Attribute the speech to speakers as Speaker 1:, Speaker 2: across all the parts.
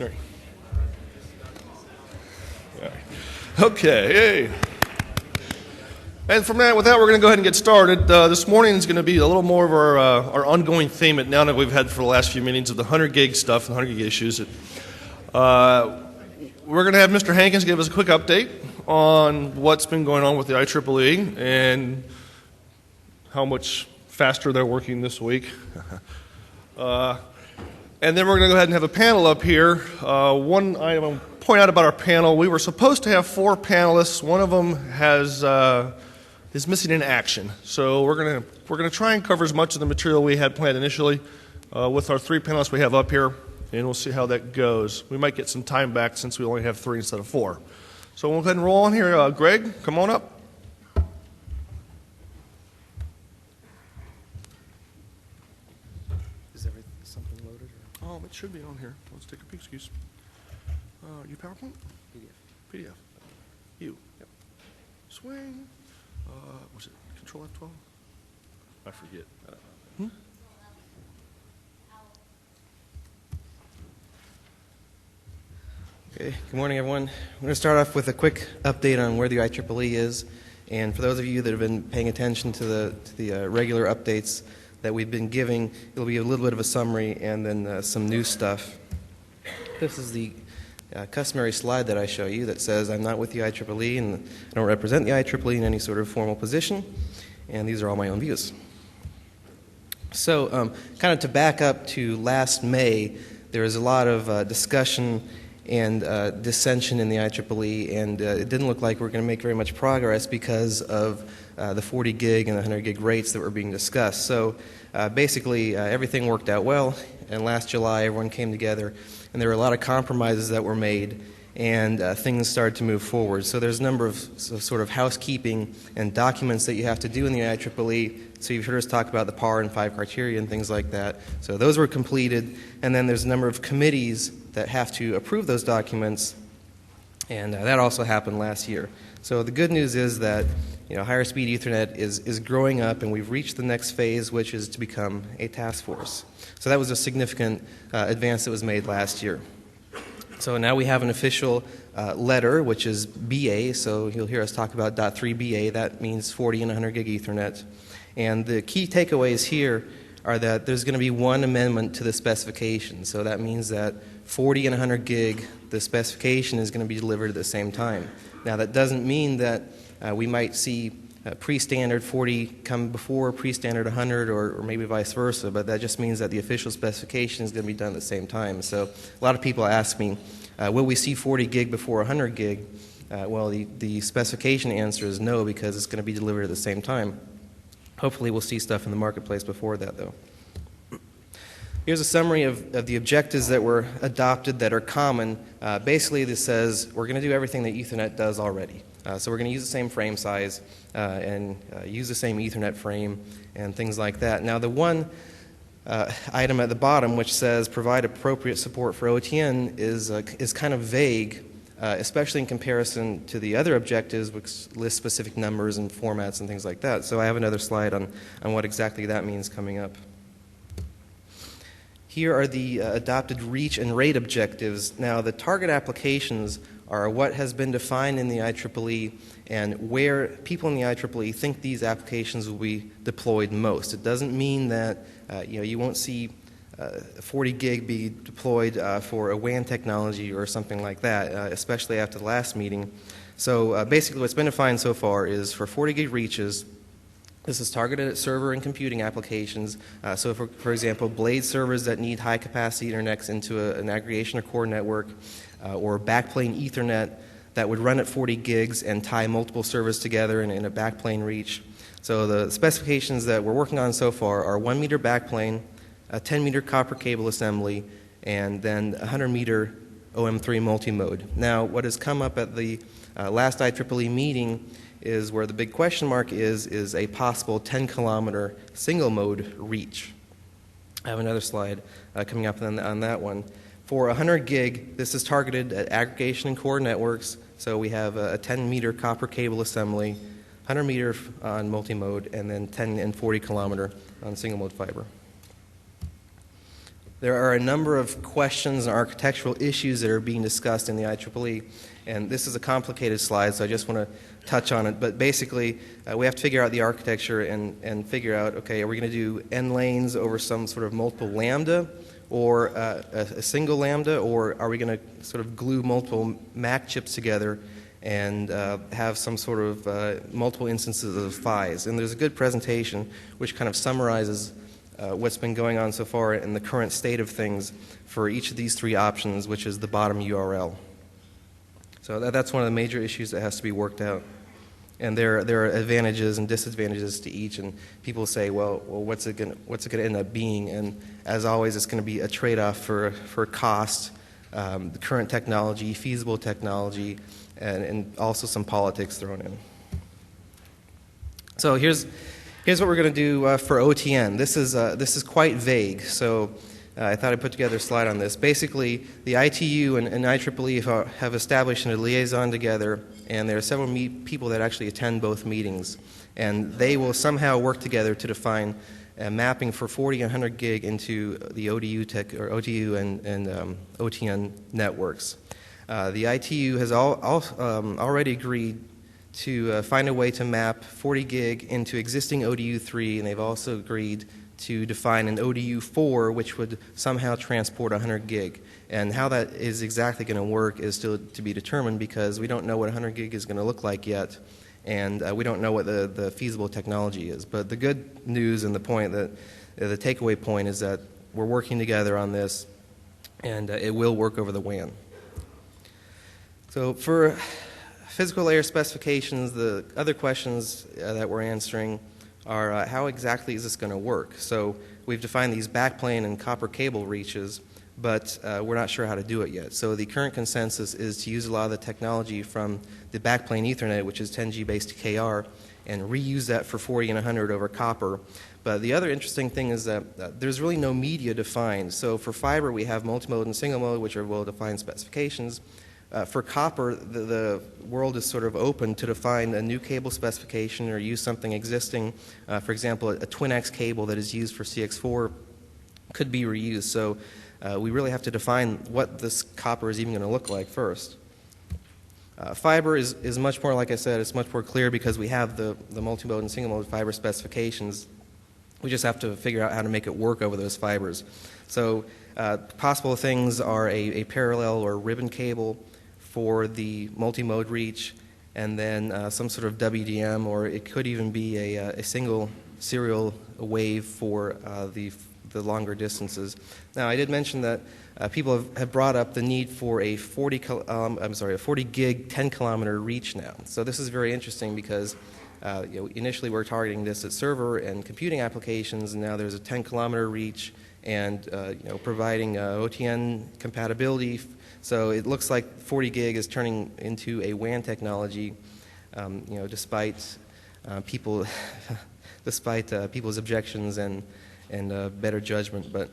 Speaker 1: Right. Okay. Hey. And with that, we're going to go ahead and get started. This morning is going to be a little more of our ongoing theme now that we've had for the last few meetings of the 100 gig stuff and 100 gig issues. We're going to have Mr. Hankins give us a quick update on what's been going on with the IEEE and how much faster they're working this week. And then we're going to go ahead and have a panel up here. One item I'll point out about our panel, we were supposed to have 4 panelists. One of them is missing in action. So we're going to try and cover as much of the material we had planned initially with our 3 panelists we have up here, and we'll see how that goes. We might get some time back since we only have 3 instead of 4. So we'll go ahead and roll on here. Greg, come on up. It should be on here. Let's take a peek, excuse. You PowerPoint? PDF. You. Yep. Swing. Was it Control F12? I forget.
Speaker 2: Okay. Good morning, everyone. I'm going to start off with a quick update on where the IEEE is. And for those of you that have been paying attention to the regular updates that we've been giving, it'll be a little bit of a summary and then some new stuff. This is the customary slide that I show you that says I'm not with the IEEE and I don't represent the IEEE in any sort of formal position, and these are all my own views. So kind of to back up to last May, there was a lot of discussion and dissension in the IEEE, and it didn't look like we were going to make very much progress because of the 40 gig and the 100 gig rates that were being discussed. So basically everything worked out well, and last July everyone came together and there were a lot of compromises that were made, and things started to move forward. So there's a number of sort of housekeeping and documents that you have to do in the IEEE. So you've heard us talk about the PAR and 5 criteria and things like that. So those were completed, and then there's a number of committees that have to approve those documents, and that also happened last year. So the good news is that higher speed Ethernet is growing up, and we've reached the next phase, which is to become a task force. So that was a significant advance that was made last year. So now we have an official letter, which is BA, so you'll hear us talk about .3ba. That means 40 and 100 gig Ethernet. And the key takeaways here are that there's going to be one amendment to the specification. So that means that 40 and 100 gig, the specification is going to be delivered at the same time. Now that doesn't mean that we might see pre-standard 40 come before pre-standard 100 or maybe vice versa, but that just means that the official specification is going to be done at the same time. So a lot of people ask me, will we see 40 gig before 100 gig? Well, the specification answer is no, because it's going to be delivered at the same time. Hopefully we'll see stuff in the marketplace before that, though. Here's a summary of the objectives that were adopted that are common. Basically, this says we're going to do everything that Ethernet does already. So we're going to use the same frame size and use the same Ethernet frame and things like that. Now, the one item at the bottom which says provide appropriate support for OTN is kind of vague, especially in comparison to the other objectives, which list specific numbers and formats and things like that. So I have another slide on what exactly that means coming up. Here are the adopted reach and rate objectives. Now, the target applications are what has been defined in the IEEE and where people in the IEEE think these applications will be deployed most. It doesn't mean that you won't see 40 gig be deployed for a WAN technology or something like that, especially after the last meeting. So basically what's been defined so far is for 40 gig reaches, this is targeted at server and computing applications. So for example, blade servers that need high capacity interconnects into an aggregation or core network, or backplane Ethernet that would run at 40 gigs and tie multiple servers together in a backplane reach. So the specifications that we're working on so far are 1 meter backplane, a 10 meter copper cable assembly, and then 100 meter OM3 multimode. Now, what has come up at the last IEEE meeting is where the big question mark is a possible 10 kilometer single mode reach. I have another slide coming up on that one. For 100 gig, this is targeted at aggregation and core networks. So we have a 10 meter copper cable assembly, 100 meter on multimode, and then 10 and 40 kilometer on single mode fiber. There are a number of questions and architectural issues that are being discussed in the IEEE, and this is a complicated slide, so I just want to touch on it. But basically, we have to figure out the architecture and figure out, okay, are we going to do n lanes over some sort of multiple lambda, or a single lambda, or are we going to sort of glue multiple Mac chips together and have some sort of multiple instances of phis? And there's a good presentation which kind of summarizes what's been going on so far in the current state of things for each of these three options, which is the bottom URL. So that's one of the major issues that has to be worked out. And there are advantages and disadvantages to each, and people say, well what's it going to end up being? And as always, it's going to be a trade-off for cost, the current technology, feasible technology, and also some politics thrown in. So here's what we're going to do for OTN. This is quite vague, so I thought I'd put together a slide on this. Basically, the ITU and IEEE have established a liaison together, and there are several people that actually attend both meetings, and they will somehow work together to define a mapping for 40 and 100 gig into the ODU and OTN networks. The ITU has already agreed to find a way to map 40 gig into existing ODU3, and they've also agreed to define an ODU4, which would somehow transport 100 gig. And how that is exactly going to work is still to be determined, because we don't know what 100 gig is going to look like yet, and we don't know what the feasible technology is. But the good news and the takeaway point is that we're working together on this, and it will work over the WAN. So for physical layer specifications, the other questions that we're answering are how exactly is this going to work? So we've defined these backplane and copper cable reaches, but we're not sure how to do it yet. So the current consensus is to use a lot of the technology from the backplane Ethernet, which is 10G based to KR, and reuse that for 40 and 100 over copper. But the other interesting thing is that there's really no media defined. So for fiber, we have multimode and single mode, which are well-defined specifications. For copper, the world is sort of open to define a new cable specification or use something existing. For example, a twin-X cable that is used for CX4 could be reused. So we really have to define what this copper is even going to look like first. Fiber is much more, like I said, it's much more clear because we have the multimode and single mode fiber specifications. We just have to figure out how to make it work over those fibers. So possible things are a parallel or ribbon cable for the multi-mode reach, and then some sort of WDM, or it could even be a single serial wave for the longer distances. Now, I did mention that people have brought up the need for a 40 gig 10 kilometer reach now. So this is very interesting because initially we're targeting this at server and computing applications, and now there's a 10 kilometer reach, and providing OTN compatibility. So it looks like 40 gig is turning into a WAN technology, despite people's objections and better judgment. But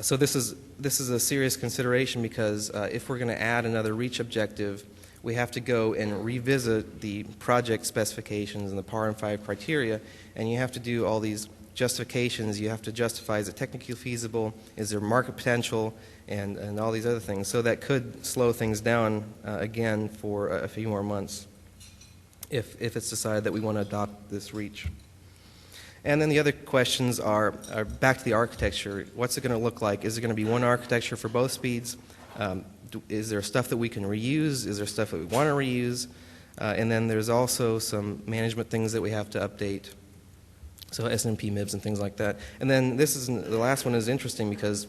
Speaker 2: so this is a serious consideration, because if we're going to add another reach objective, we have to go and revisit the project specifications and the PAR and 5 criteria, and you have to do all these justifications. You have to justify, is it technically feasible, is there market potential, and all these other things. So that could slow things down again for a few more months if it's decided that we want to adopt this reach. And then the other questions are back to the architecture. What's it going to look like? Is it going to be one architecture for both speeds? Is there stuff that we can reuse? Is there stuff that we want to reuse? And then there's also some management things that we have to update. So SNMP MIBs and things like that. And then the last one is interesting because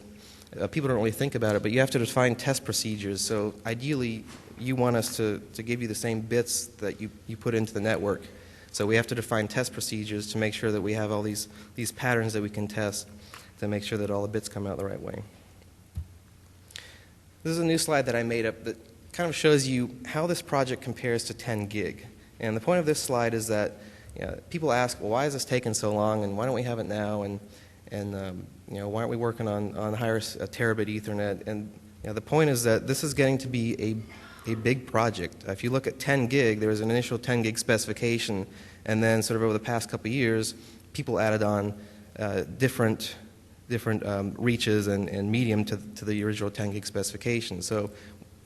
Speaker 2: people don't really think about it, but you have to define test procedures. So ideally, you want us to give you the same bits that you put into the network. So we have to define test procedures to make sure that we have all these patterns that we can test to make sure that all the bits come out the right way. This is a new slide that I made up that kind of shows you how this project compares to 10 gig. And the point of this slide is that people ask, well, why is this taking so long, and why don't we have it now, and why aren't we working on higher terabit Ethernet? And the point is that this is getting to be a big project. If you look at 10 gig, there was an initial 10 gig specification, and then sort of over the past couple of years, people added on different reaches and medium to the original 10 gig specification. So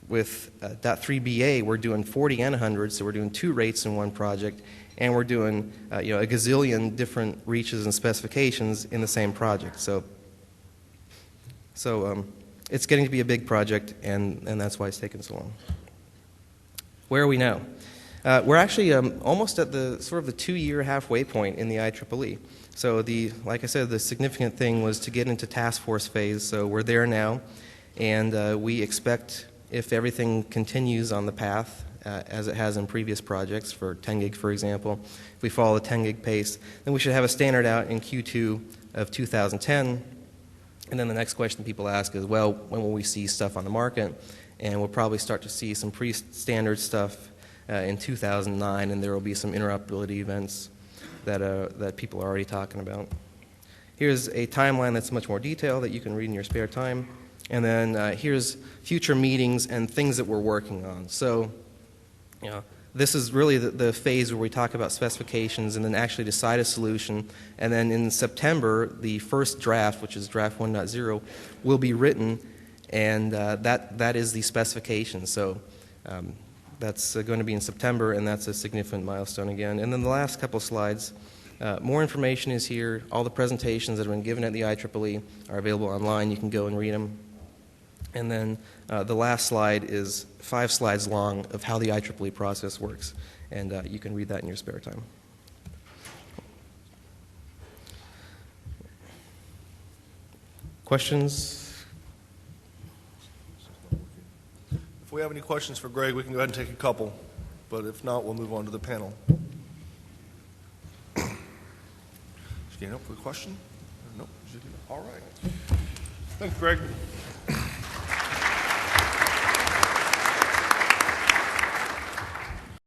Speaker 2: with .3ba, we're doing 40 and 100, so we're doing 2 rates in one project, and we're doing a gazillion different reaches and specifications in the same project. So it's getting to be a big project, and that's why it's taken so long. Where are we now? We're actually almost at the sort of the 2-year halfway point in the IEEE. So like I said, the significant thing was to get into task force phase. So we're there now, and we expect, if everything continues on the path as it has in previous projects for 10 gig, for example, if we follow the 10 gig pace, then we should have a standard out in Q2 of 2010. And then the next question people ask is, well, when will we see stuff on the market? And we'll probably start to see some pre-standard stuff in 2009, and there will be some interoperability events that people are already talking about. Here's a timeline that's much more detailed that you can read in your spare time. And then here's future meetings and things that we're working on. So, this is really the phase where we talk about specifications and then actually decide a solution. And then in September, the first draft, which is draft 1.0, will be written, and that is the specification. So that's going to be in September, and that's a significant milestone again. And then the last couple slides, more information is here. All the presentations that have been given at the IEEE are available online. You can go and read them. And then the last slide is 5 slides long of how the IEEE process works, and you can read that in your spare time. Questions?
Speaker 1: If we have any questions for Greg, we can go ahead and take a couple, but if not, we'll move on to the panel. Stand up for a question? No? All right. Thanks, Greg.